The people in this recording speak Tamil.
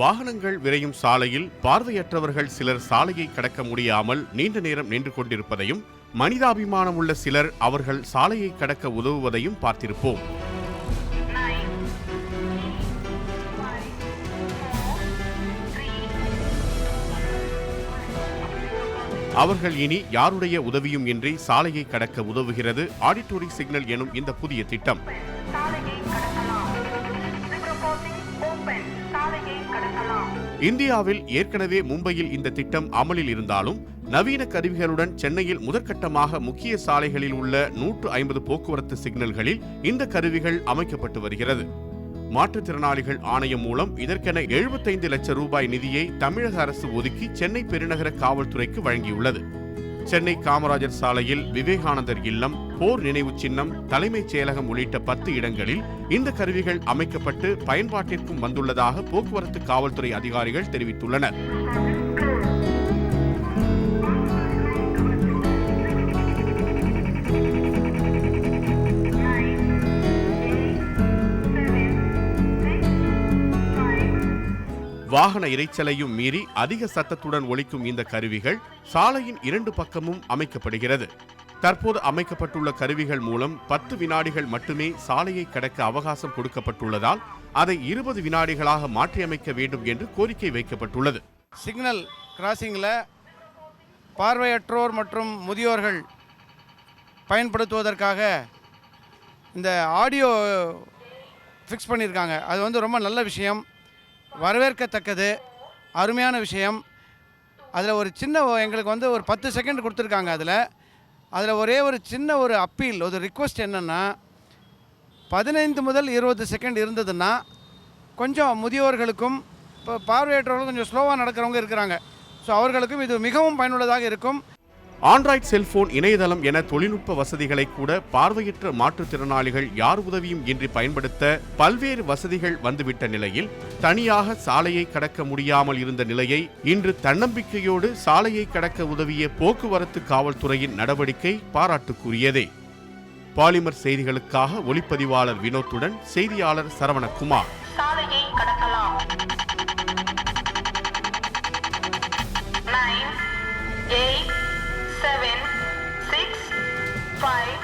வாகனங்கள் விரையும் சாலையில் பார்வையற்றவர்கள் சிலர் சாலையை கடக்க முடியாமல் நீண்ட நேரம் நின்று கொண்டிருப்பதையும், மனிதாபிமானம் உள்ள சிலர் அவர்கள் சாலையை கடக்க உதவுவதையும் பார்த்திருப்போம். அவர்கள் இனி யாருடைய உதவியும் இன்றி சாலையை கடக்க உதவுகிறது ஆடிட்டோரி சிக்னல் எனும் இந்த புதிய திட்டம். இந்தியாவில் ஏற்கனவே மும்பையில் இந்த திட்டம் அமலில் இருந்தாலும், நவீன கருவிகளுடன் சென்னையில் முதற்கட்டமாக முக்கிய சாலைகளில் உள்ள 150 போக்குவரத்து சிக்னல்களில் இந்த கருவிகள் அமைக்கப்பட்டு வருகிறது. மாற்றுத்திறனாளிகள் ஆணையம் மூலம் இதற்கென 75 லட்சம் ரூபாய் நிதியை தமிழக அரசு ஒதுக்கி சென்னை பெருநகர காவல்துறைக்கு வழங்கியுள்ளது. சென்னை காமராஜர் சாலையில் விவேகானந்தர் இல்லம், போர் நினைவு சின்னம், தலைமைச் செயலகம் உள்ளிட்ட 10 இடங்களில் இந்த கருவிகள் அமைக்கப்பட்டு பயன்பாட்டிற்கும் வந்துள்ளதாக போக்குவரத்து காவல்துறை அதிகாரிகள் தெரிவித்துள்ளனர். வாகன இரைச்சலையும் மீறி அதிக சத்தத்துடன் ஒலிக்கும் இந்த கருவிகள் சாலையின் 2 பக்கமும் அமைக்கப்படுகிறது. தற்போது அமைக்கப்பட்டுள்ள கருவிகள் மூலம் 10 வினாடிகள் மட்டுமே சாலையை கடக்க அவகாசம் கொடுக்கப்பட்டுள்ளதால் அதை 20 வினாடிகளாக மாற்றியமைக்க வேண்டும் என்று கோரிக்கை வைக்கப்பட்டுள்ளது. சிக்னல் கிராசிங்கில் பார்வையற்றோர் மற்றும் முதியோர்கள் பயன்படுத்துவதற்காக இந்த ஆடியோ ஃபிக்ஸ் பண்ணியிருக்காங்க. அது ரொம்ப நல்ல விஷயம், வரவேற்கத்தக்கது, அருமையான விஷயம். அதில் ஒரு சின்ன எங்களுக்கு ஒரு 10 செகண்ட் கொடுத்துருக்காங்க. அதில் ஒரே ஒரு சின்ன ஒரு அப்பீல், ஒரு ரிக்வெஸ்ட் என்னென்னா, 15 முதல் 20 செகண்ட் இருந்ததுன்னா கொஞ்சம் முதியோர்களுக்கும் இப்போ பார்வையற்றவர்களும் கொஞ்சம் ஸ்லோவாக நடக்கிறவங்க இருக்கிறாங்க. ஸோ அவர்களுக்கும் இது மிகவும் பயனுள்ளதாக இருக்கும். ஆண்ட்ராய்டு செல்போன், இணையதளம் என தொழில்நுட்ப வசதிகளை கூட பார்வையற்ற மாற்றுத்திறனாளிகள் யார் உதவியும் இன்றி பயன்படுத்த பல்வேறு வசதிகள் வந்துவிட்ட நிலையில் தனியாக சாலையை கடக்க முடியாமல் இருந்த நிலையை இன்று தன்னம்பிக்கையோடு சாலையை கடக்க உதவிய போக்குவரத்து காவல்துறையின் நடவடிக்கை பாராட்டுக்குரியதே. பாலிமர் செய்திகளுக்காக ஒளிப்பதிவாளர் வினோத்துடன் செய்தியாளர் சரவணகுமார். சாலையை கடக்கலாம். 9, 8, 7, 6, 5